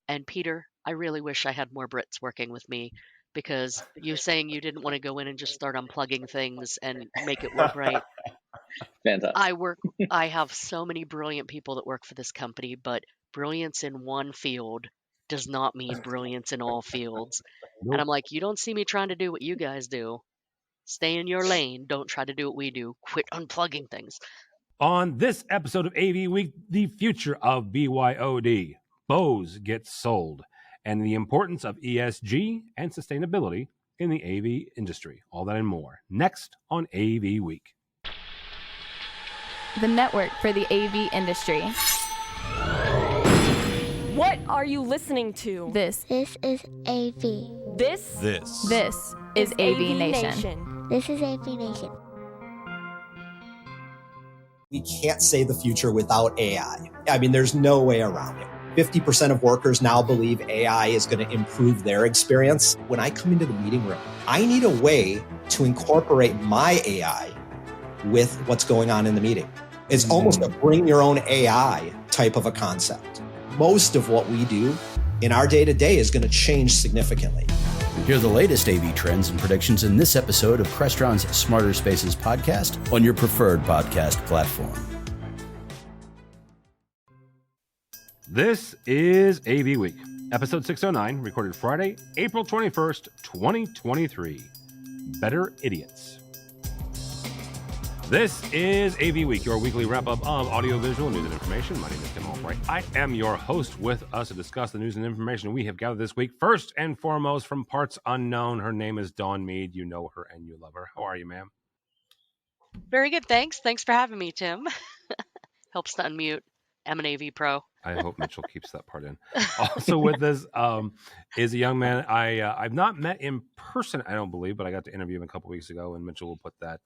And Peter, I really wish I had more Brits working with me, because you saying you didn't want to go in and just start unplugging things and make it work right. Fantastic. I have so many brilliant people that work for this company, but brilliance in one field does not mean brilliance in all fields. And I'm like, you don't see me trying to do what you guys do. Stay in your lane. Don't try to do what we do. Quit unplugging things. On this episode of AV Week, the future of BYOD, Bose gets sold, and the importance of ESG and sustainability in the AV industry. All that and more next on AV Week. The network for the AV industry. What are you listening to? This is AV. This is AVNation. This is AVNation. We can't say the future without AI. I mean, there's no way around it. 50% of workers now believe AI is going to improve their experience. When I come into the meeting room, I need a way to incorporate my AI with what's going on in the meeting. It's almost a bring your own AI type of a concept. Most of what we do in our day-to-day is going to change significantly. Hear the latest AV trends and predictions in this episode of Crestron's Smarter Spaces podcast on your preferred podcast platform. This is AV Week, episode 609, recorded Friday, April 21st, 2023. Better Idiots. This is AV Week, your weekly wrap-up of audiovisual news and information. My name is Tim Albright. I am your host. With us to discuss the news and information we have gathered this week. First and foremost, from parts unknown, her name is Dawn Meade. You know her and you love her. How are you, ma'am? Very good, thanks. Thanks for having me, Tim. Helps to unmute. I'm an AV pro. I hope Mitchell keeps that part in. Also with us is a young man I've not met in person, I don't believe, but I got to interview him a couple weeks ago, and Mitchell will put that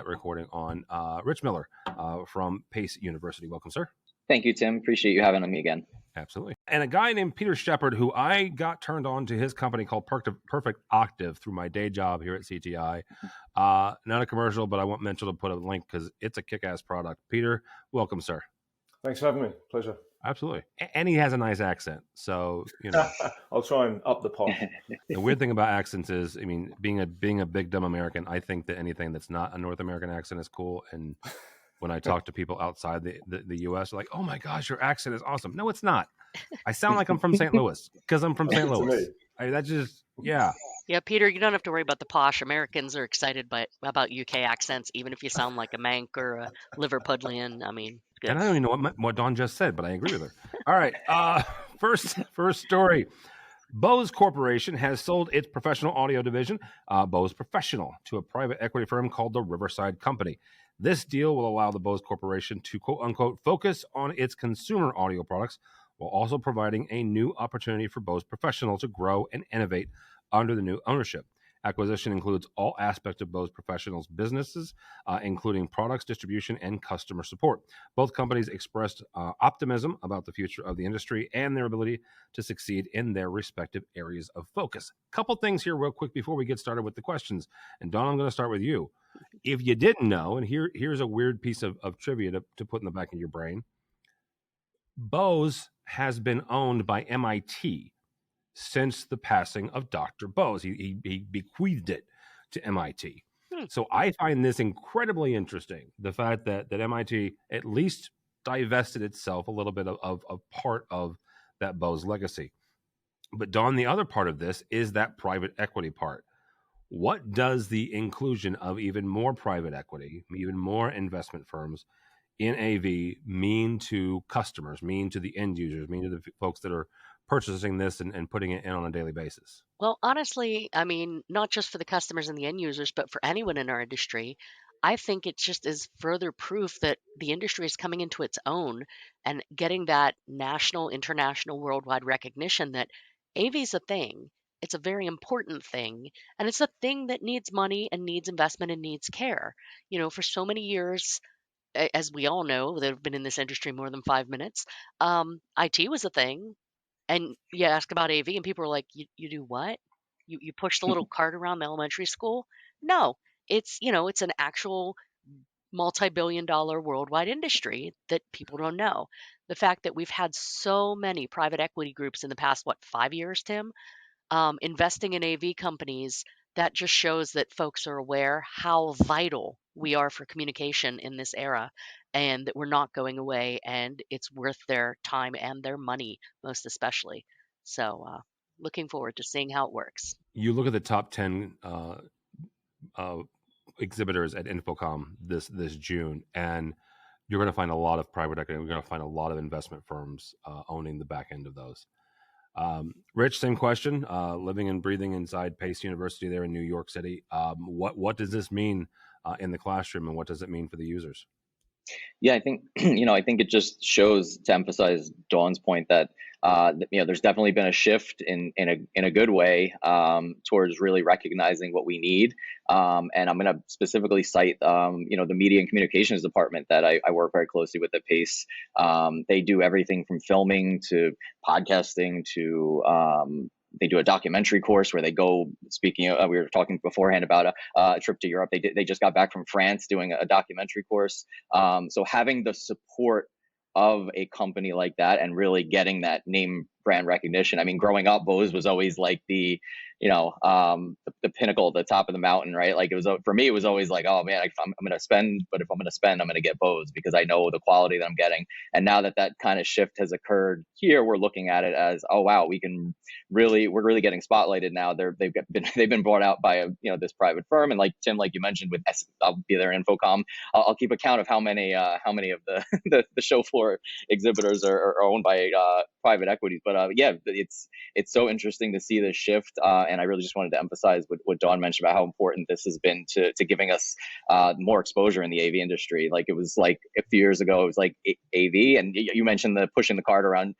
recording on. Rich Miller from Pace University. Welcome, sir. Thank you, Tim. Appreciate you having me again. Absolutely. And a guy named Peter Sheppard, who I got turned on to his company called Perfect Octave through my day job here at CTI. Not a commercial, but I want Mitchell to put a link because it's a kick-ass product. Peter, welcome, sir. Thanks for having me. Pleasure. Absolutely. And he has a nice accent. So, you know. I'll try and up the pot. The weird thing about accents is, I mean, being a big dumb American, I think that anything that's not a North American accent is cool. And when I talk to people outside the U.S., they're like, oh my gosh, your accent is awesome. No, it's not. I sound like I'm from St. Louis because I'm from St. Louis. That's just, yeah. Yeah, Peter, you don't have to worry about the posh. Americans are excited about UK accents, even if you sound like a Manc or a Liverpudlian. I mean, good. And I don't even know what Dawn just said, but I agree with her. All right. First story. Bose Corporation has sold its professional audio division, Bose Professional, to a private equity firm called the Riverside Company. This deal will allow the Bose Corporation to, quote unquote, focus on its consumer audio products while also providing a new opportunity for Bose Professional to grow and innovate under the new ownership. Acquisition includes all aspects of Bose Professional's businesses, including products, distribution, and customer support. Both companies expressed optimism about the future of the industry and their ability to succeed in their respective areas of focus. Couple things here real quick before we get started with the questions. And Dawn, I'm going to start with you. If you didn't know, and here's a weird piece of trivia to put in the back of your brain, Bose has been owned by MIT since the passing of Dr. Bose. He bequeathed it to MIT. So I find this incredibly interesting, the fact that MIT at least divested itself a little bit of part of that Bose legacy. But Dawn, the other part of this is that private equity part. What does the inclusion of even more private equity, even more investment firms in AV mean to customers, mean to the end users, mean to the folks that are purchasing this and putting it in on a daily basis? Well, honestly, I mean, not just for the customers and the end users, but for anyone in our industry, I think it just is further proof that the industry is coming into its own and getting that national, international, worldwide recognition that AV is a thing. It's a very important thing, and it's a thing that needs money and needs investment and needs care. You know, for so many years, as we all know that have been in this industry more than 5 minutes, IT was a thing. And you ask about AV and people are like, you do what? You push the little cart around the elementary school? No, it's an actual multi-billion-dollar worldwide industry that people don't know. the fact that we've had so many private equity groups in the past, 5 years, Tim, investing in AV companies, that just shows that folks are aware how vital we are for communication in this era, and that we're not going away, and it's worth their time and their money, most especially. So looking forward to seeing how it works. You look at the top 10 exhibitors at InfoComm this June, and you're going to find a lot of private equity. We're going to find a lot of investment firms owning the back end of those. Rich, same question. Living and breathing inside Pace University there in New York City. What does this mean in the classroom, and what does it mean for the users? Yeah, I think I think it just shows, to emphasize Dawn's point, that there's definitely been a shift in a good way towards really recognizing what we need. And I'm going to specifically cite the media and communications department that I work very closely with at Pace. They do everything from filming to podcasting to they do a documentary course where they go, speaking of, we were talking beforehand about a trip to Europe. They just got back from France doing a documentary course. So having the support of a company like that and really getting that name brand recognition. I mean, growing up, Bose was always like the pinnacle, the top of the mountain, right? Like, it was, for me, it was always like, oh man, I'm going to spend, but if I'm going to spend, I'm going to get Bose because I know the quality that I'm getting. And now that kind of shift has occurred here, we're looking at it as, oh wow, we're really getting spotlighted now. They've been brought out by this private firm, and like Tim, like you mentioned, I'll be there in InfoComm. I'll keep account of how many of the show floor exhibitors are owned by private equities. But yeah, it's so interesting to see this shift. And I really just wanted to emphasize what Dawn mentioned about how important this has been to giving us more exposure in the AV industry. Like, it was like a few years ago, it was like AV, and you mentioned the pushing the cart around,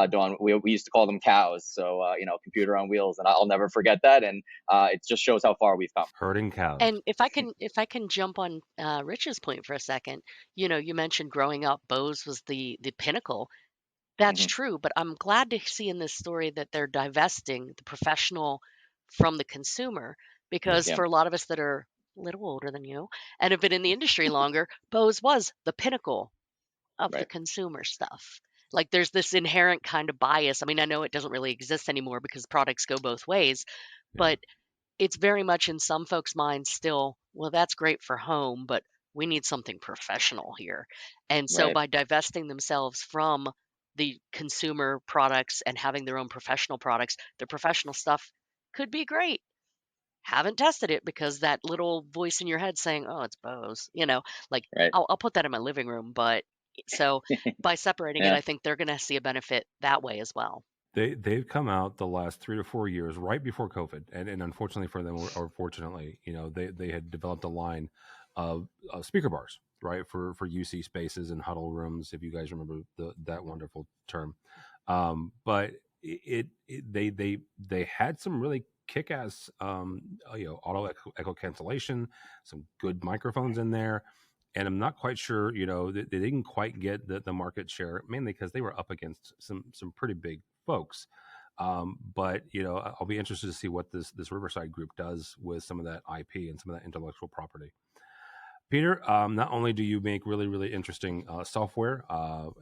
Dawn. We used to call them cows. So computer on wheels, and I'll never forget that. And it just shows how far we've come. Herding cows. And if I can jump on Rich's point for a second, you mentioned growing up, Bose was the pinnacle. That's true, but I'm glad to see in this story that they're divesting the professional from the consumer, because for a lot of us that are a little older than you and have been in the industry longer, Bose was the pinnacle of the consumer stuff. Like, there's this inherent kind of bias. I mean, I know it doesn't really exist anymore because products go both ways, but it's very much in some folks' minds still, well, that's great for home, but we need something professional here. And so by divesting themselves from the consumer products and having their own professional products, the professional stuff could be great. Haven't tested it because that little voice in your head saying, oh, it's Bose, I'll put that in my living room. But so by separating it, I think they're going to see a benefit that way as well. They've come out the last 3 to 4 years right before COVID, and unfortunately for them, or fortunately, they had developed a line of speaker bars, right, for UC spaces and huddle rooms, if you guys remember that wonderful term. But they had some really kick-ass auto echo cancellation, some good microphones in there. And I'm not quite sure, they didn't quite get the market share, mainly because they were up against some pretty big folks. But I'll be interested to see what this Riverside group does with some of that IP and some of that intellectual property. Peter, not only do you make really, really interesting software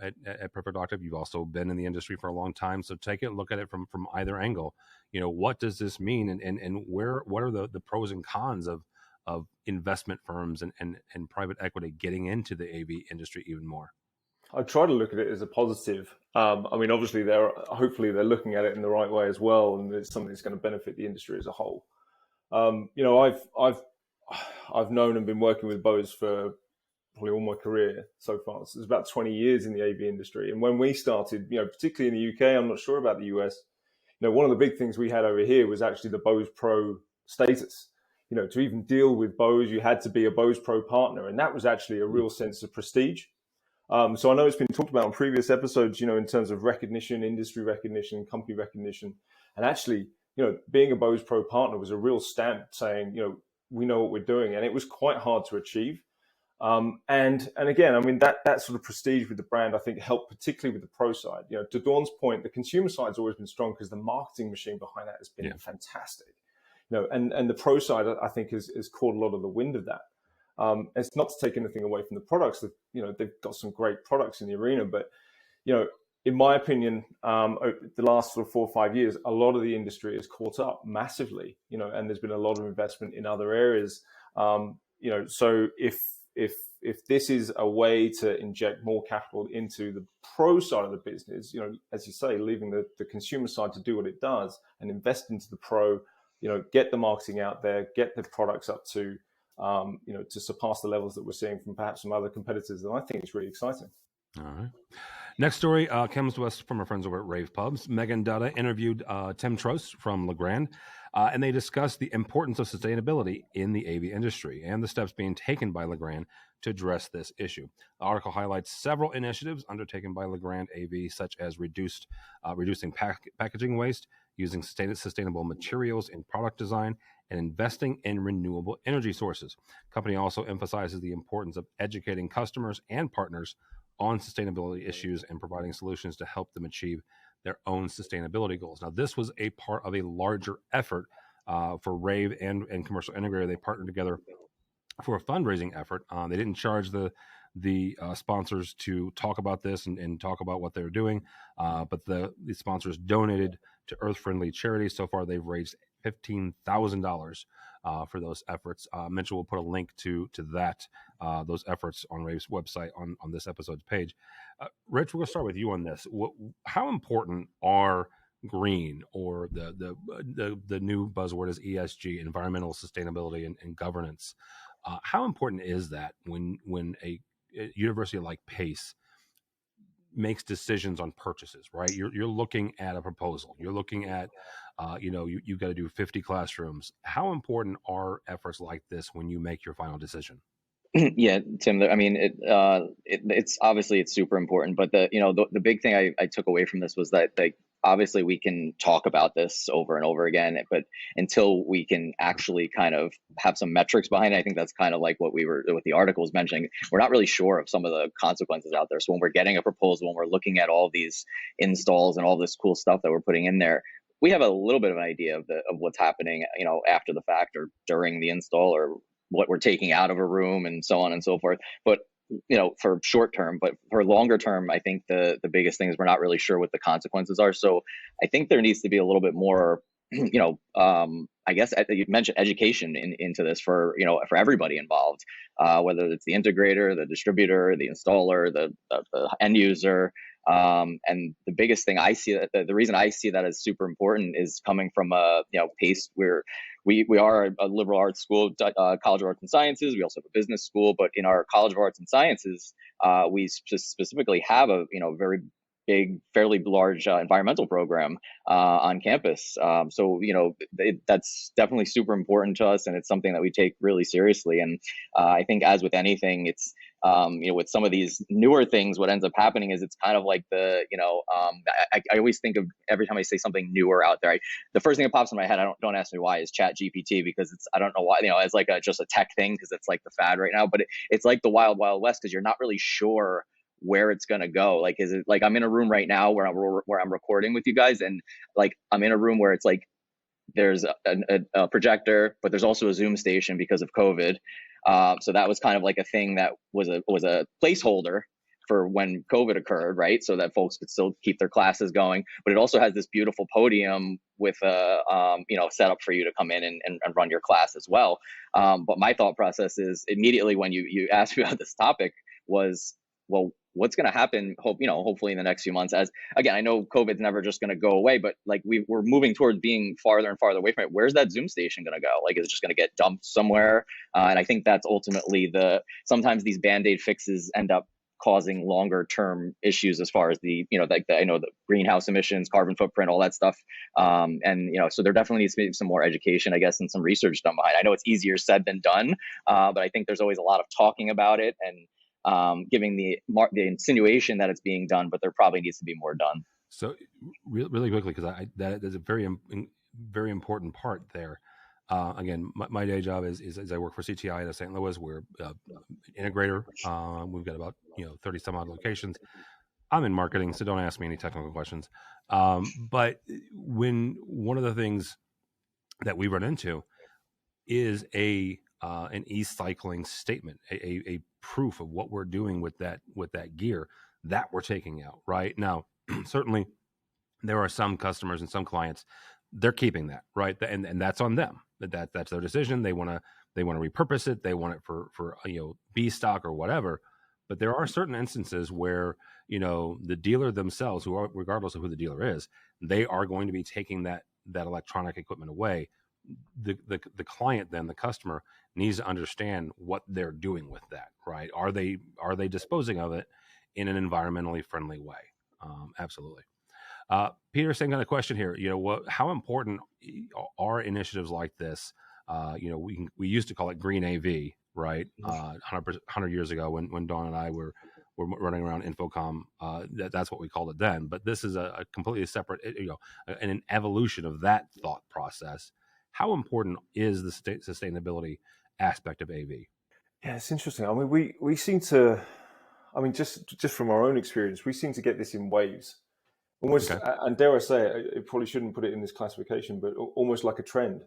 at Perfect Octave, you've also been in the industry for a long time. So take a look at it from either angle. What does this mean, and what are the pros and cons of investment firms and private equity getting into the AV industry even more? I try to look at it as a positive. I mean, obviously, hopefully they're looking at it in the right way as well, and it's something that's going to benefit the industry as a whole. I've known and been working with Bose for probably all my career so far. So it's about 20 years in the AV industry. And when we started, particularly in the UK, I'm not sure about the US, one of the big things we had over here was actually the Bose Pro status. To even deal with Bose, you had to be a Bose Pro partner. And that was actually a real sense of prestige. So I know it's been talked about on previous episodes, in terms of recognition, industry recognition, company recognition. And actually, being a Bose Pro partner was a real stamp saying, we know what we're doing. And it was quite hard to achieve. And again, I mean, that sort of prestige with the brand, I think, helped particularly with the pro side. To Dawn's point, the consumer side's always been strong because the marketing machine behind that has been fantastic. And the pro side, I think, has caught a lot of the wind of that. It's not to take anything away from the products. They've got some great products in the arena, but in my opinion, the last sort of 4 or 5 years, a lot of the industry has caught up massively, and there's been a lot of investment in other areas. So if this is a way to inject more capital into the pro side of the business, as you say, leaving the consumer side to do what it does and invest into the pro, get the marketing out there, get the products up to, to surpass the levels that we're seeing from perhaps some other competitors, then I think it's really exciting. All right. Next story comes to us from our friends over at Rave Pubs. Megan Dutta interviewed Tim Trost from Legrand, and they discussed the importance of sustainability in the AV industry and the steps being taken by Legrand to address this issue. The article highlights several initiatives undertaken by Legrand AV, such as reducing packaging waste, using sustainable materials in product design, and investing in renewable energy sources. The company also emphasizes the importance of educating customers and partners on sustainability issues and providing solutions to help them achieve their own sustainability goals. Now, this was a part of a larger effort for Rave and Commercial Integrator. They partnered together for a fundraising effort. They didn't charge the sponsors to talk about this and talk about what they were doing, but the sponsors donated to earth-friendly charities. So far, they've raised $15,000 for those efforts. Mitchell will put a link to that, those efforts on Rave's website on this episode's page. Rich, we're going to start with you on this. How important are green, or the new buzzword is ESG, environmental sustainability and governance? How important is that when a university like Pace makes decisions on purchases, right? You're looking at a proposal. You're looking at, you got to do 50 classrooms. How important are efforts like this when you make your final decision? Yeah, Tim, I mean, it's obviously it's super important, but the big thing I took away from this was that, like, obviously we can talk about this over and over again, but until we can actually kind of have some metrics behind it, I think that's kind of like what the article was mentioning. We're not really sure of some of the consequences out there. So when we're getting a proposal, when we're looking at all these installs and all this cool stuff that we're putting in there, we have a little bit of an idea of what's happening, after the fact or during the install, or what we're taking out of a room and so on and so forth. But for short term, but for longer term, I think the biggest thing is we're not really sure what the consequences are. So I think there needs to be a little bit more, I guess you mentioned education into this for everybody involved, whether it's the integrator, the distributor, the installer, the end user. And the biggest thing I see, the reason I see that as super important is coming from Pace, where we are a liberal arts school, College of Arts and Sciences. We also have a business school, but in our College of Arts and Sciences, we specifically have a very big, fairly large environmental program on campus. So that's definitely super important to us, and it's something that we take really seriously. And I think, as with anything, it's with some of these newer things, what ends up happening is it's kind of like I always think of, every time I say something newer out there, the first thing that pops in my head, don't ask me why, is Chat GPT, because I don't know why, it's like just a tech thing because it's like the fad right now, but it's like the wild, wild west, because you're not really sure where it's going to go. Like, is it like, I'm in a room right now where I'm recording with you guys, and like I'm in a room where it's like there's a projector, but there's also a Zoom station because of COVID. So that was kind of like a thing that was a placeholder for when COVID occurred, right? So that folks could still keep their classes going. But it also has this beautiful podium with a set up for you to come in and run your class as well. But my thought process is, immediately when you asked me about this topic, was, well, what's going to happen, hopefully in the next few months, as, again, I know COVID's never just going to go away, but like we're moving towards being farther and farther away from it. Where's that Zoom station going to go? Like, is it just going to get dumped somewhere? And I think that's ultimately sometimes these Band-Aid fixes end up causing longer term issues as far as I know the greenhouse emissions, carbon footprint, all that stuff. So there definitely needs to be some more education, I guess, and some research done behind it. I know it's easier said than done, but I think there's always a lot of talking about it and giving the insinuation that it's being done, but there probably needs to be more done. So really quickly, because that is a very, very important part there. Again, my day job is I work for CTI in St. Louis. We're integrator. We've got about 30 some odd locations. I'm in marketing, so don't ask me any technical questions. But when one of the things that we run into is an e-cycling statement, a proof of what we're doing with that gear. that we're taking out, right? Now, certainly there are some customers and some clients, they're keeping that, right? And that's on them. That's their decision. They want to repurpose it. They want it for B stock or whatever. But there are certain instances where, the dealer themselves, regardless of who the dealer is, they are going to be taking that electronic equipment away. The client, then the customer, needs to understand what they're doing with that, right? Are they disposing of it in an environmentally friendly way? Absolutely. Peter, same kind of question here. How important are initiatives like this? We used to call it green AV, right? 100 years ago when Dawn and I were running around Infocom, that's what we called it then. But this is a completely separate, an evolution of that thought process. How important is the sustainability aspect of AV? Yeah, it's interesting. I mean, we seem to, just from our own experience, we seem to get this in waves. Almost, okay. And dare I say it probably shouldn't put it in this classification, but almost like a trend,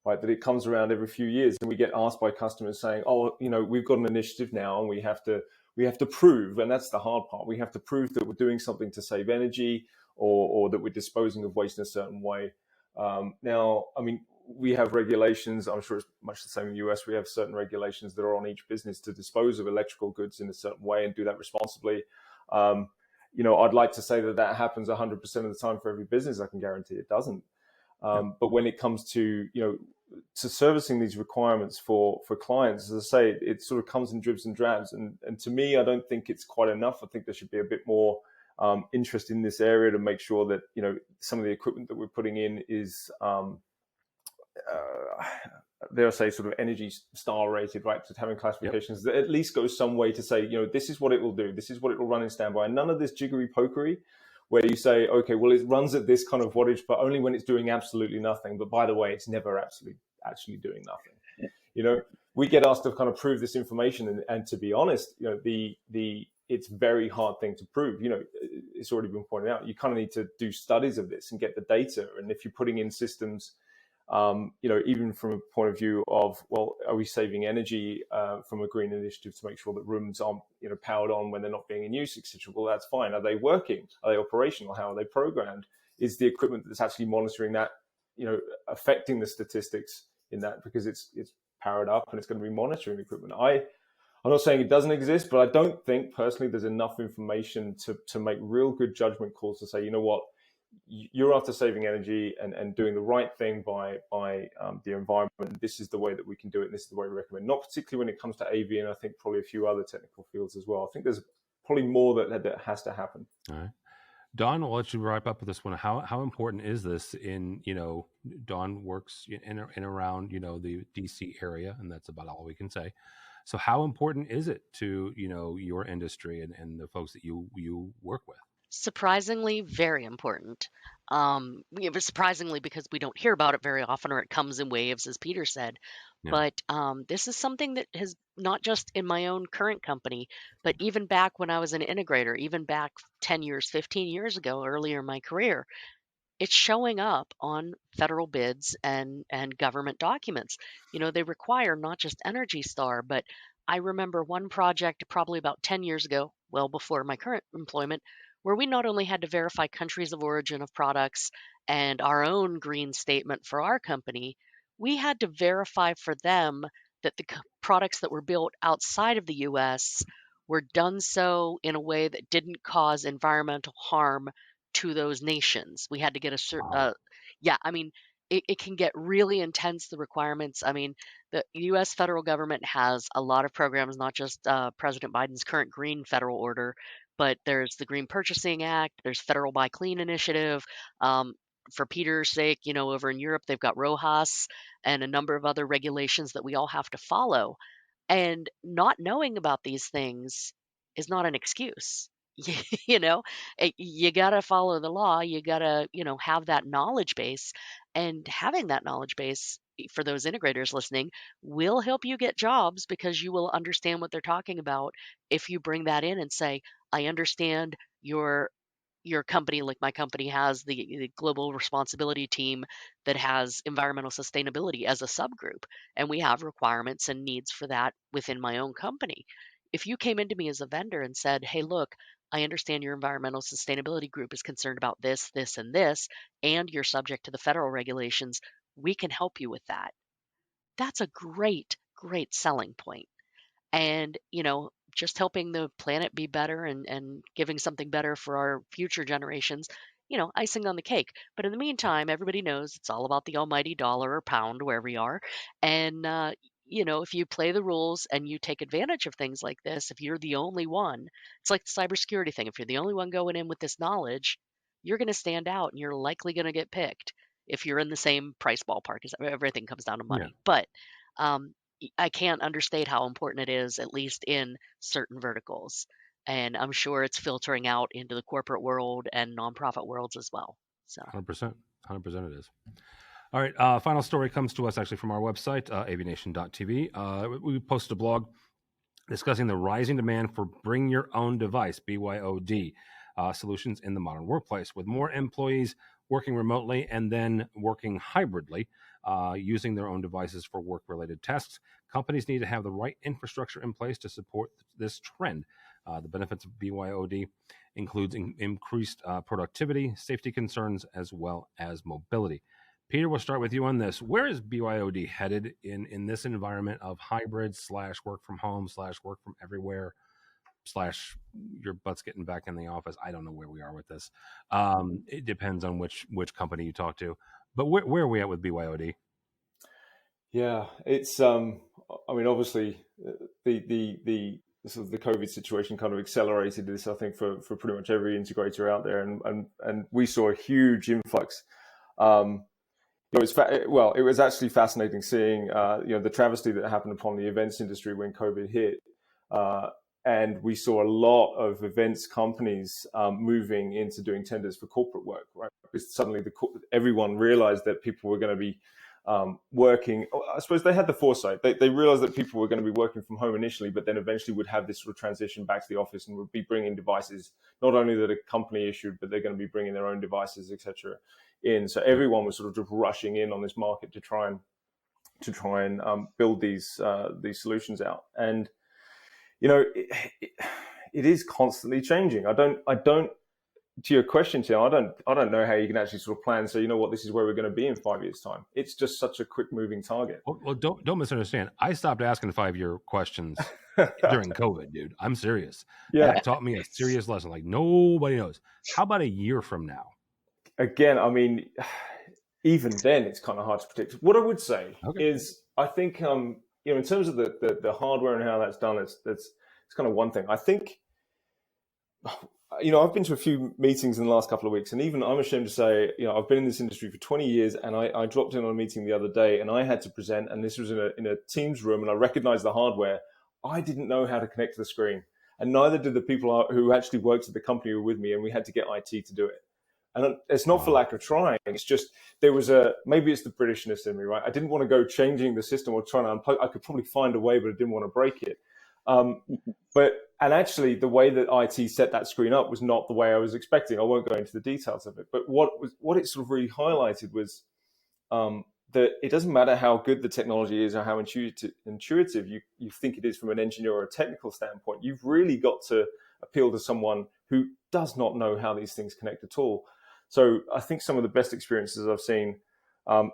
right? That it comes around every few years, and we get asked by customers saying, "Oh, we've got an initiative now, and we have to prove," and that's the hard part. We have to prove that we're doing something to save energy, or that we're disposing of waste in a certain way. Now, I mean, we have regulations. I'm sure it's much the same in the US. We have certain regulations that are on each business to dispose of electrical goods in a certain way and do that responsibly. I'd like to say that happens 100% of the time for every business. I can guarantee it doesn't. But when it comes to, to servicing these requirements for clients, as I say, it sort of comes in dribs and drabs. And to me, I don't think it's quite enough. I think there should be a bit more interest in this area to make sure that, some of the equipment that we're putting in is, they'll say sort of Energy Star rated, right? So having classifications that at least go some way to say, this is what it will do. This is what it will run in standby. And none of this jiggery pokery where you say, okay, well, it runs at this kind of wattage, but only when it's doing absolutely nothing. But by the way, it's never actually doing nothing. We get asked to kind of prove this information. And to be honest, it's a very hard thing to prove. It's already been pointed out. You kind of need to do studies of this and get the data. And if you're putting in systems, even from a point of view of, well, are we saving energy from a green initiative to make sure that rooms aren't, powered on when they're not being in use, etc. Well, that's fine. Are they working? Are they operational? How are they programmed? Is the equipment that's actually monitoring that, affecting the statistics in that, because it's powered up and it's going to be monitoring the equipment? I'm not saying it doesn't exist, but I don't think personally there's enough information to make real good judgment calls to say, you know what, you're after saving energy and doing the right thing by the environment. This is the way that we can do it. And this is the way we recommend. Not particularly when it comes to AV, and I think probably a few other technical fields as well. I think there's probably more that has to happen. All right. Dawn, I'll let you wrap up with this one. How important is this in, Dawn works in around, the DC area, and that's about all we can say. So how important is it to, your industry and the folks that you work with? Surprisingly, very important. Surprisingly, because we don't hear about it very often, or it comes in waves, as Peter said. Yeah. But this is something that has not just in my own current company, but even back when I was an integrator, even back 10 years, 15 years ago, earlier in my career, it's showing up on federal bids and government documents. They require not just Energy Star, but I remember one project probably about 10 years ago, well before my current employment, where we not only had to verify countries of origin of products and our own green statement for our company, we had to verify for them that the products that were built outside of the U.S. were done so in a way that didn't cause environmental harm to those nations. We had to get a certain, it can get really intense, the requirements. I mean, the U.S. federal government has a lot of programs, not just President Biden's current green federal order, but there's the Green Purchasing Act, there's Federal Buy Clean Initiative. For Peter's sake, over in Europe, they've got RoHS and a number of other regulations that we all have to follow. And not knowing about these things is not an excuse. You got to follow the law. You got to, have that knowledge base, and having that knowledge base for those integrators listening will help you get jobs, because you will understand what they're talking about. If you bring that in and say, I understand your company, like my company has the global responsibility team that has environmental sustainability as a subgroup, and we have requirements and needs for that within my own company. If you came into me as a vendor and said, hey, look, I understand your environmental sustainability group is concerned about this, this, and this, and you're subject to the federal regulations. We can help you with that. That's a great, great selling point. And, just helping the planet be better and giving something better for our future generations, icing on the cake. But in the meantime, everybody knows it's all about the almighty dollar or pound, wherever you are. And, if you play the rules and you take advantage of things like this, if you're the only one, it's like the cybersecurity thing. If you're the only one going in with this knowledge, you're going to stand out and you're likely going to get picked if you're in the same price ballpark. As everything comes down to money. Yeah. But I can't understate how important it is, at least in certain verticals. And I'm sure it's filtering out into the corporate world and nonprofit worlds as well. So 100%. 100% it is. All right. Final story comes to us actually from our website, avnation.tv. We posted a blog discussing the rising demand for bring your own device, BYOD, solutions in the modern workplace, with more employees working remotely and then working hybridly, using their own devices for work-related tasks. Companies need to have the right infrastructure in place to support this trend. The benefits of BYOD includes increased productivity, safety concerns, as well as mobility. Peter, we'll start with you on this. Where is BYOD headed in this environment of hybrid / work from home / work from everywhere / your butt's getting back in the office? I don't know where we are with this. It depends on which company you talk to. But where are we at with BYOD? Yeah, it's obviously the sort of the COVID situation kind of accelerated this, I think, for pretty much every integrator out there, and we saw a huge influx. It was actually fascinating seeing the travesty that happened upon the events industry when COVID hit, and we saw a lot of events companies moving into doing tenders for corporate work. Right, because suddenly everyone realized that people were going to be working. I suppose they had the foresight. They realized that people were going to be working from home initially, but then eventually would have this sort of transition back to the office and would be bringing devices, not only that a company issued, but they're going to be bringing their own devices, etc. in. So everyone was sort of just rushing in on this market to try and build these solutions out. And it is constantly changing. I don't. To your question, Tim, I don't know how you can actually sort of plan. So this is where we're going to be in 5 years' time. It's just such a quick moving target. Well, don't misunderstand. I stopped asking 5-year questions during COVID, dude. I'm serious. Yeah, that taught me a serious lesson. Like nobody knows. How about a year from now? Again, I mean, even then, it's kind of hard to predict. What I would say is, I think, in terms of the hardware and how that's done, it's kind of one thing. I think. I've been to a few meetings in the last couple of weeks, and even I'm ashamed to say, I've been in this industry for 20 years, and I dropped in on a meeting the other day, and I had to present, and this was in a Teams room, and I recognized the hardware. I didn't know how to connect to the screen, and neither did the people who actually worked at the company who were with me, and we had to get IT to do it. And it's not for lack of trying. It's just maybe it's the Britishness in me, right? I didn't want to go changing the system or trying to unplug. I could probably find a way, but I didn't want to break it. And actually, the way that IT set that screen up was not the way I was expecting. I won't go into the details of it, but what it sort of really highlighted was that it doesn't matter how good the technology is or how intuitive you think it is from an engineer or a technical standpoint. You've really got to appeal to someone who does not know how these things connect at all. So I think some of the best experiences I've seen,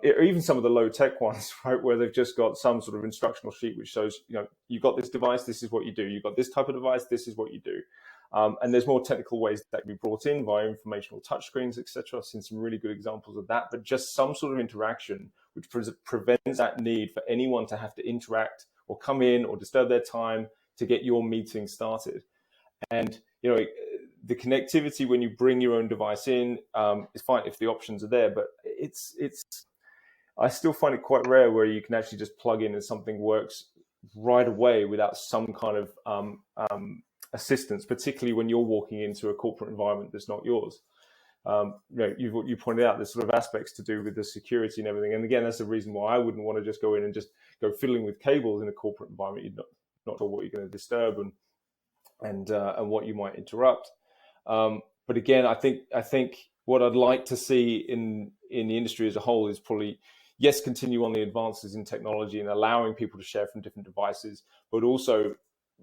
even some of the low-tech ones, right, where they've just got some sort of instructional sheet which shows, you've got this device, this is what you do. You've got this type of device, this is what you do. And there's more technical ways that can be brought in via informational touchscreens, etc. I've seen some really good examples of that, but just some sort of interaction which prevents that need for anyone to have to interact or come in or disturb their time to get your meeting started. And, the connectivity when you bring your own device in is fine if the options are there, but I still find it quite rare where you can actually just plug in and something works right away without some kind of assistance, particularly when you're walking into a corporate environment that's not yours. You pointed out there's sort of aspects to do with the security and everything. And again, that's the reason why I wouldn't want to just go in and just go fiddling with cables in a corporate environment. You're not sure what you're going to disturb and what you might interrupt. But again, I think what I'd like to see in the industry as a whole is probably, yes, continue on the advances in technology and allowing people to share from different devices, but also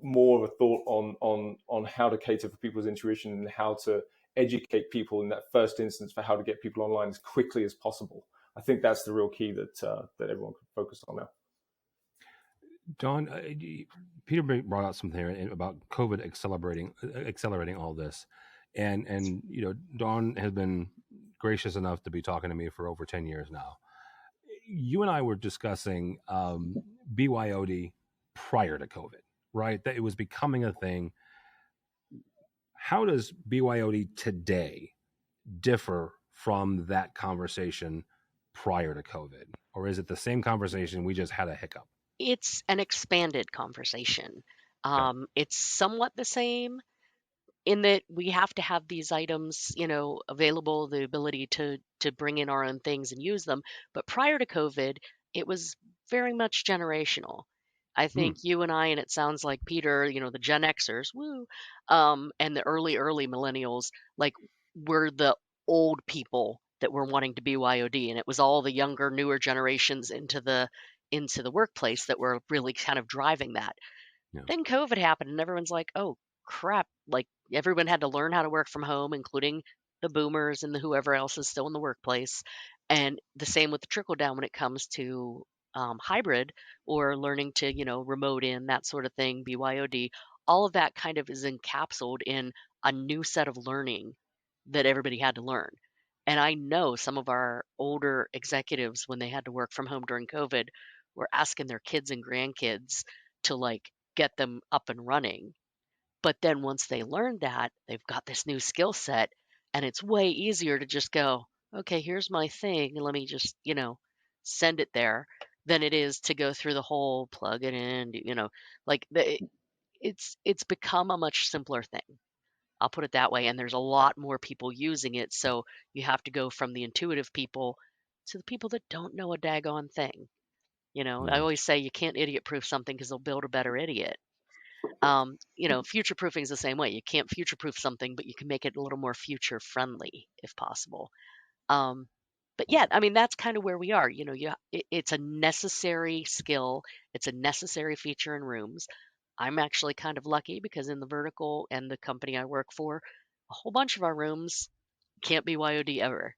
more of a thought on how to cater for people's intuition and how to educate people in that first instance for how to get people online as quickly as possible. I think that's the real key that everyone can focus on now. Dawn, Peter brought out something here about COVID accelerating all this, and Dawn has been gracious enough to be talking to me for over 10 years now. You and I were discussing BYOD prior to COVID, right? That it was becoming a thing. How does BYOD today differ from that conversation prior to COVID, or is it the same conversation? We just had a hiccup. It's an expanded conversation. It's somewhat the same in that we have to have these items, available, the ability to bring in our own things and use them. But prior to COVID, it was very much generational. I think you and I, and it sounds like Peter, the Gen Xers, woo, and the early millennials, like were the old people that were wanting to BYOD, and it was all the younger, newer generations into the workplace that were really kind of driving that. Yeah. Then COVID happened and everyone's like, oh crap, like everyone had to learn how to work from home, including the boomers and the whoever else is still in the workplace. And the same with the trickle down when it comes to hybrid or learning to, remote in, that sort of thing, BYOD. All of that kind of is encapsulated in a new set of learning that everybody had to learn. And I know some of our older executives, when they had to work from home during COVID, were asking their kids and grandkids to like get them up and running. But then once they learned that, they've got this new skill set, and it's way easier to just go, okay, here's my thing, and let me just, send it there, than it is to go through the whole plug it in, it's become a much simpler thing. I'll put it that way. And there's a lot more people using it. So you have to go from the intuitive people to the people that don't know a daggone thing. I always say you can't idiot proof something because they'll build a better idiot. Future proofing is the same way. You can't future proof something, but you can make it a little more future friendly if possible. But yeah, I mean, that's kind of where we are. It's a necessary skill. It's a necessary feature in rooms. I'm actually kind of lucky because in the vertical and the company I work for, a whole bunch of our rooms can't be YOD ever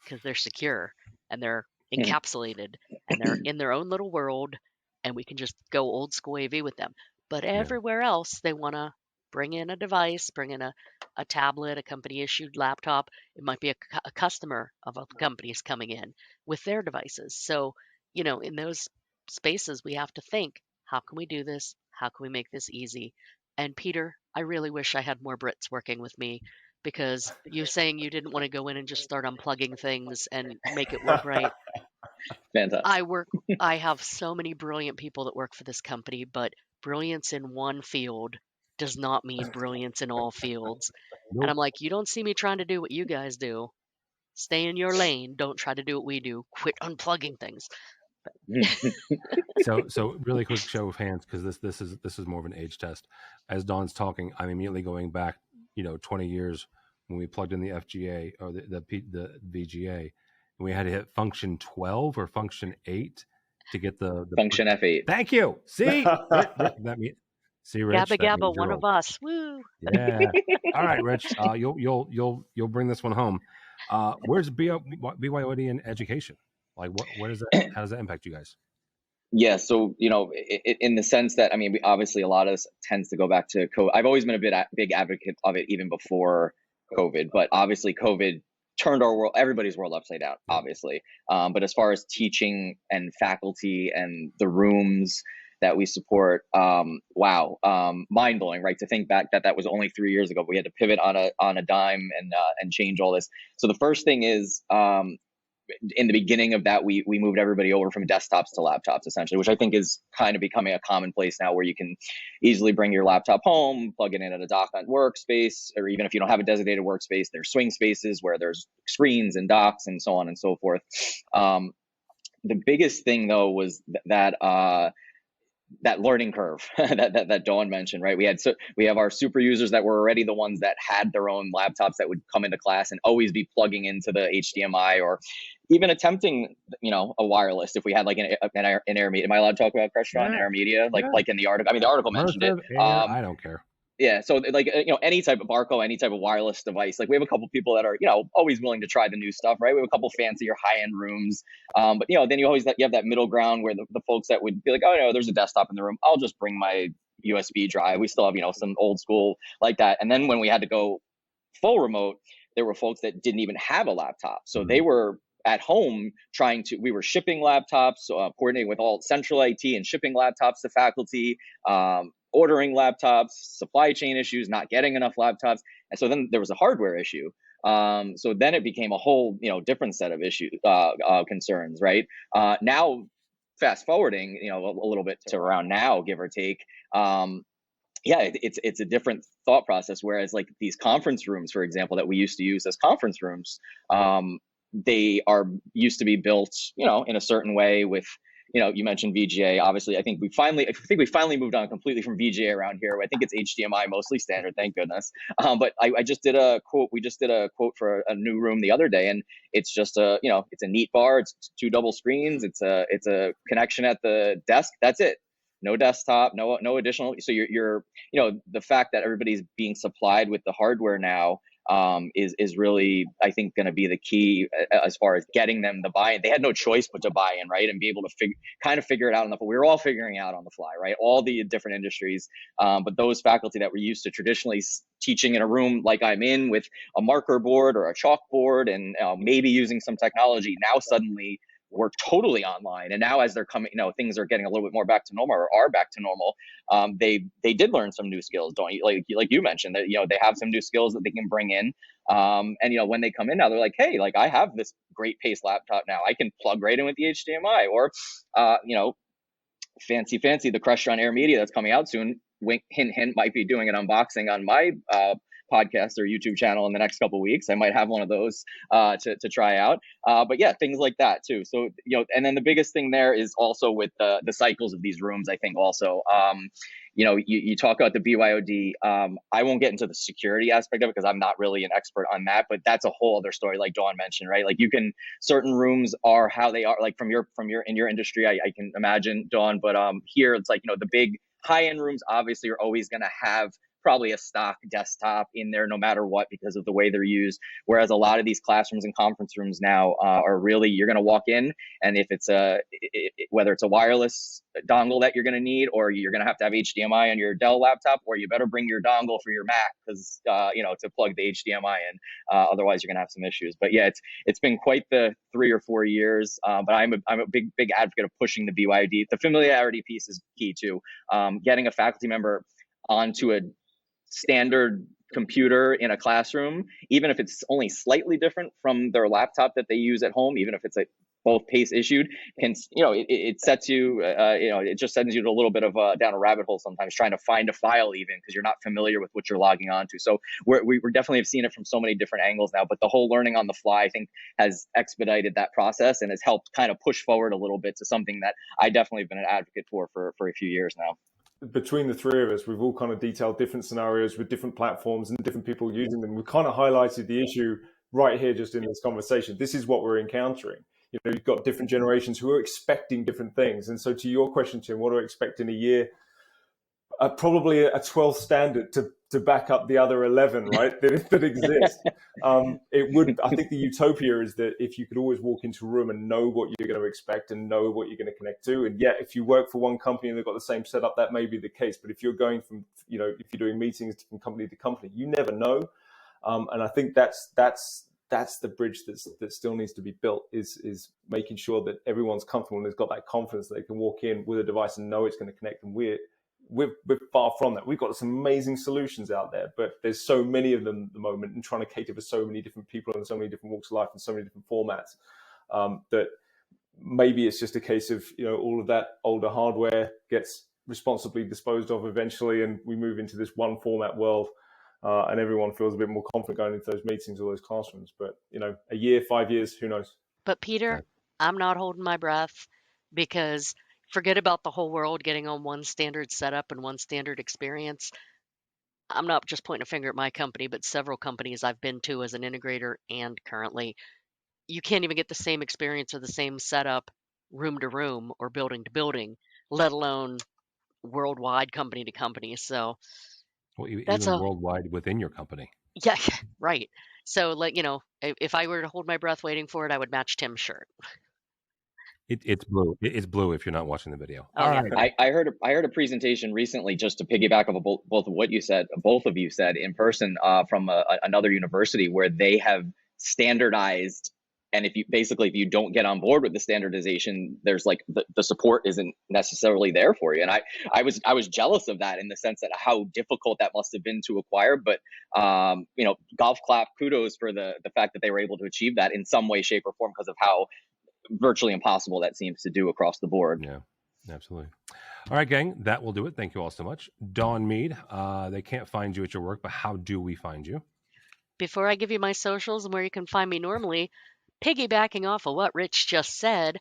because they're secure and they're encapsulated and they're in their own little world, and we can just go old school AV with them. But everywhere else, they want to bring in a device, bring in a tablet, a company issued laptop. It might be a customer of a company's coming in with their devices. So, in those spaces, we have to think, how can we do this? How can we make this easy? And Peter, I really wish I had more Brits working with me, because you saying you didn't want to go in and just start unplugging things and make it work right. Fantastic. I have so many brilliant people that work for this company, but brilliance in one field does not mean brilliance in all fields. Nope. And I'm like, you don't see me trying to do what you guys do. Stay in your lane. Don't try to do what we do. Quit unplugging things. So really quick show of hands, because this is more of an age test. As Dawn's talking, I'm immediately going back, 20 years when we plugged in the FGA or the VGA, and we had to hit function 12 or function 8 to get the function F8. Thank you. See, that means. See, Rich. Gabba Gabba, one of us. Woo. Yeah. All right, Rich. You'll bring this one home. Where's BYOD in education? Like, what is that? How does that impact you guys? Yeah, so in the sense that, I mean, obviously a lot of this tends to go back to COVID. I've always been a big advocate of it even before COVID, but obviously COVID turned everybody's world upside down, obviously. But as far as teaching and faculty and the rooms that we support, mind blowing, right? To think back that was only 3 years ago. We had to pivot on a dime and change all this. So the first thing is, in the beginning of that, we moved everybody over from desktops to laptops, essentially, which I think is kind of becoming a commonplace now, where you can easily bring your laptop home, plug it in at a dock on workspace, or even if you don't have a designated workspace, there's swing spaces where there's screens and docks and so on and so forth. The biggest thing, though, was that that learning curve that Dawn mentioned, right? We have our super users that were already the ones that had their own laptops that would come into class and always be plugging into the HDMI or even attempting, a wireless. If we had like an intermediate, am I allowed to talk about Crestron intermedia? Like in the article, I mean, the article mentioned it. I don't care. Yeah, so like any type of Barco, any type of wireless device. Like we have a couple people that are always willing to try the new stuff, right? We have a couple fancier high end rooms, but then you have that middle ground where the folks that would be like, oh no, there's a desktop in the room, I'll just bring my USB drive. We still have some old school like that. And then when we had to go full remote, there were folks that didn't even have a laptop, so they were at home we were shipping laptops, coordinating with all central IT and shipping laptops to faculty. Ordering laptops, supply chain issues, not getting enough laptops. And so then there was a hardware issue. So then it became a whole, different set of issues, concerns, right? Now, fast forwarding, a little bit to around now, give or take. It's a different thought process. Whereas like these conference rooms, for example, that we used to use as conference rooms, they are used to be built, in a certain way with, you mentioned VGA. Obviously, I think we finally moved on completely from VGA around here. I think it's HDMI mostly standard, thank goodness. But I just did a quote. We just did a quote for a new room the other day, and it's just it's a neat bar. It's 2 double screens. It's a connection at the desk. That's it. No desktop. No additional. So you're the fact that everybody's being supplied with the hardware now is really, I think, going to be the key as far as getting them the buy-in. They had no choice but to buy in, right, and be able to figure it out on the fly. We were all figuring it out on the fly, right? All the different industries, but those faculty that were used to traditionally teaching in a room like I'm in with a marker board or a chalkboard and maybe using some technology, now suddenly we're totally online. And now as they're coming, things are getting a little bit more back to normal or are back to normal. They did learn some new skills, don't you? Like you mentioned that, they have some new skills that they can bring in. And, when they come in now, they're like, hey, like I have this great pace laptop now. I can plug right in with the HDMI or, fancy, the Crestron Air Media that's coming out soon. Wink, hint, might be doing an unboxing on my podcast or YouTube channel in the next couple of weeks. I might have one of those to try out. But yeah, things like that too. So, and then the biggest thing there is also with the cycles of these rooms, I think also, you talk about the BYOD. I won't get into the security aspect of it because I'm not really an expert on that, but that's a whole other story, like Dawn mentioned, right? Like certain rooms are how they are, like from your in your industry, I can imagine, Dawn, but here it's like, the big high-end rooms obviously are always going to have probably a stock desktop in there no matter what because of the way they're used. Whereas a lot of these classrooms and conference rooms now are really, you're going to walk in, and if it's whether it's a wireless dongle that you're going to need, or you're going to have HDMI on your Dell laptop, or you better bring your dongle for your Mac because to plug the HDMI in. Otherwise, you're going to have some issues. But yeah, it's been quite the 3 or 4 years. But I'm a big advocate of pushing the BYD. The familiarity piece is key too. Getting a faculty member onto a standard computer in a classroom, even if it's only slightly different from their laptop that they use at home, even if it's both PACE issued, can it sets you it just sends you a little bit of down a rabbit hole sometimes trying to find a file, even because you're not familiar with what you're logging onto. So we definitely have seen it from so many different angles now, but the whole learning on the fly, I think, has expedited that process and has helped kind of push forward a little bit to something that I definitely have been an advocate for a few years now. Between the three of us, we've all kind of detailed different scenarios with different platforms and different people using them. We've kind of highlighted the issue right here just in this conversation. This is what we're encountering. You've got different generations who are expecting different things. And so to your question, Tim, what do I expect in a year? Probably a 12th standard to back up the other 11, right, that exist. I think the utopia is that if you could always walk into a room and know what you're going to expect and know what you're going to connect to. And yet, if you work for one company and they've got the same setup, that may be the case. But if you're going from, if you're doing meetings from company to company, you never know. And I think that's the bridge that still needs to be built, is making sure that everyone's comfortable and has got that confidence that they can walk in with a device and know it's going to connect. And we're far from that. We've got some amazing solutions out there, but there's so many of them at the moment, and trying to cater for so many different people and so many different walks of life and so many different formats, that maybe it's just a case of, all of that older hardware gets responsibly disposed of eventually, and we move into this one format world, and everyone feels a bit more confident going into those meetings or those classrooms. But, a year, 5 years, who knows? But Peter, I'm not holding my breath, because Forget about the whole world getting on one standard setup and one standard experience. I'm not just pointing a finger at my company, but several companies I've been to as an integrator and currently. You can't even get the same experience or the same setup room to room or building to building, let alone worldwide company to company. So Well, that's even a worldwide within your company. yeah, right. So like, if I were to hold my breath waiting for it, I would match Tim's shirt. It's blue. It's blue if you're not watching the video. Oh All yeah. right. I heard a presentation recently, just to piggyback off of both of what you said, both of you said in person, from another university where they have standardized. And if you don't get on board with the standardization, there's like the support isn't necessarily there for you. And I was jealous of that, in the sense that how difficult that must have been to acquire. But golf clap, kudos for the fact that they were able to achieve that in some way, shape, or form, because of how virtually impossible that seems to do across the board. Yeah, absolutely. All right, gang, that will do it. Thank you all so much. Dawn Meade, they can't find you at your work, but how do we find you? Before I give you my socials and where you can find me normally, piggybacking off of what Rich just said,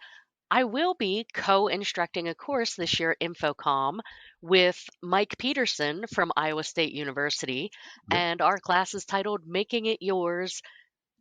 I will be co-instructing a course this year at Infocom with Mike Peterson from Iowa State University. Yep. And our class is titled Making It Yours,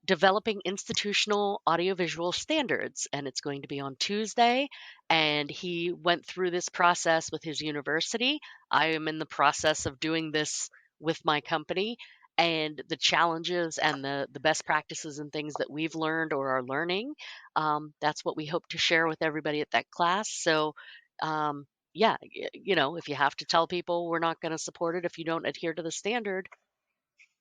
Developing Institutional Audiovisual Standards. And it's going to be on Tuesday. And he went through this process with his university. I am in the process of doing this with my company, and the challenges and the best practices and things that we've learned or are learning. That's what we hope to share with everybody at that class. So, yeah, if you have to tell people we're not going to support it if you don't adhere to the standard,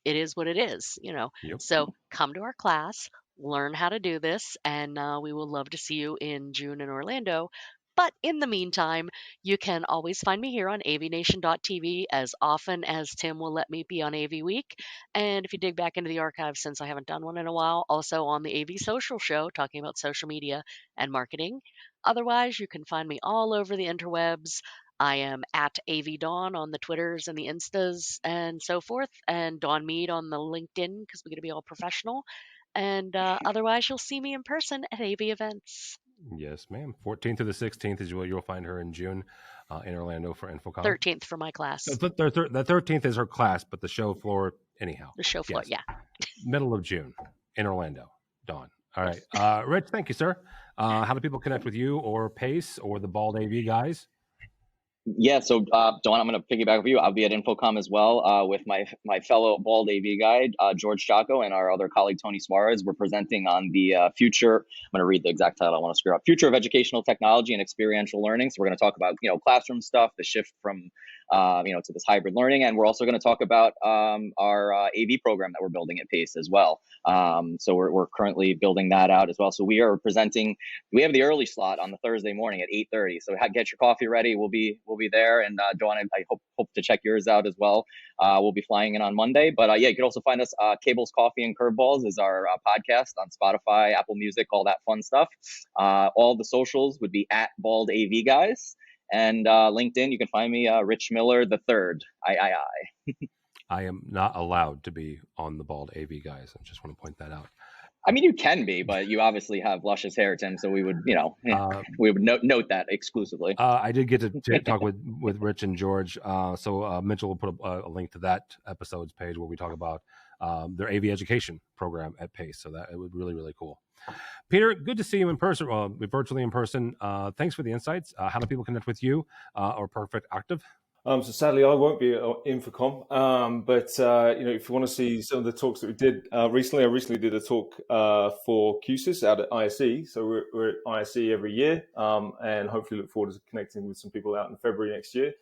it is what it is. Yep. So come to our class, learn how to do this, and we will love to see you in June in Orlando. But in the meantime, you can always find me here on AVNation.tv as often as Tim will let me be on AV Week. And if you dig back into the archives, since I haven't done one in a while, also on the AV Social Show, talking about social media and marketing. Otherwise, you can find me all over the interwebs. I am at AV Dawn on the Twitters and the Instas and so forth, and Dawn Meade on the LinkedIn, because we're going to be all professional. And otherwise, you'll see me in person at AV events. Yes, ma'am. 14th to the 16th is where you'll find her in June in Orlando for Infocom. 13th for my class. The 13th is her class, but the show floor, anyhow. The show floor, Yes. yeah. Middle of June in Orlando. Dawn. All right. Rich, thank you, sir. How do people connect with you or Pace or the Bald AV guys? Yeah, so Dawn, I'm going to piggyback with you. I'll be at Infocom as well with my fellow Bald AV guy, George Chaco, and our other colleague, Tony Suarez. We're presenting on the future. I'm going to read the exact title. I want to screw up. Future of Educational Technology and Experiential Learning. So we're going to talk about, classroom stuff, the shift from, to this hybrid learning. And we're also going to talk about our AV program that we're building at Pace as well. So we're currently building that out as well. So we are presenting. We have the early slot on the Thursday morning at 8:30. So get your coffee ready. We'll be there. And Dawn, I hope to check yours out as well. We'll be flying in on Monday. But you can also find us. Cables, Coffee, and Curveballs is our podcast on Spotify, Apple Music, all that fun stuff. All the socials would be at Bald AV Guys. And LinkedIn, you can find me, Rich Miller III. I am not allowed to be on the Bald AV guys. I just want to point that out. I mean, you can be, but you obviously have luscious hair, Tim. So we would, we would note that exclusively. I did get to talk with Rich and George. So Mitchell will put a link to that episode's page where we talk about their AV education program at Pace. So that it would be really, really cool. Peter, good to see you in person, virtually in person. Thanks for the insights. How do people connect with you or Perfect Octave? So sadly, I won't be at Infocom. But if you want to see some of the talks that we did recently, I recently did a talk for QSIS out at ISE. So we're at ISE every year, and hopefully look forward to connecting with some people out in February next year.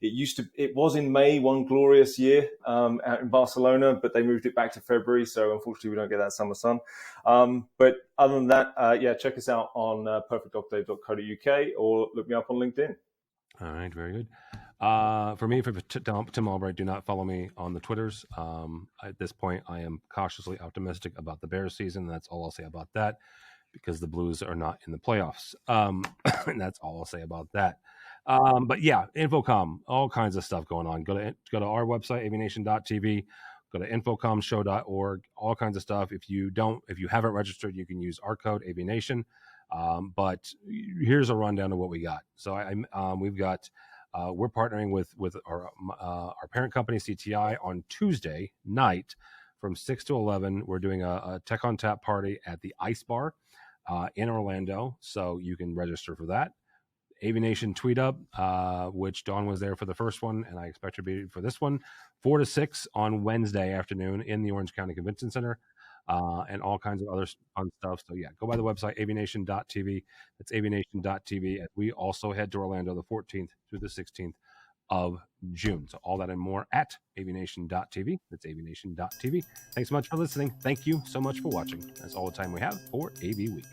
It was in May, one glorious year out in Barcelona, but they moved it back to February. So unfortunately, we don't get that summer sun. But other than that, check us out on perfectoctave.co.uk or look me up on LinkedIn. All right, very good. For me, for Tim Albright, do not follow me on the Twitters. At this point, I am cautiously optimistic about the Bears season. That's all I'll say about that, because the Blues are not in the playoffs. And that's all I'll say about that. But yeah, Infocom, all kinds of stuff going on. Go to our website, AVNation.tv. Go to infocomshow.org. All kinds of stuff. If you haven't registered, you can use our code AVNation. But here's a rundown of what we got. So we've got we're partnering with our parent company CTI on Tuesday night from 6 to 11. We're doing a Tech on Tap party at the Ice Bar in Orlando, so you can register for that. AVNation Tweet Up, which Dawn was there for the first one, and I expect her to be for this one, 4 to 6 on Wednesday afternoon in the Orange County Convention Center, and all kinds of other fun stuff. So yeah, go by the website, avnation.tv. That's avnation.tv. We also head to Orlando the 14th through the 16th of June. So all that and more at avnation.tv. That's avnation.tv. Thanks so much for listening. Thank you so much for watching. That's all the time we have for AV Week.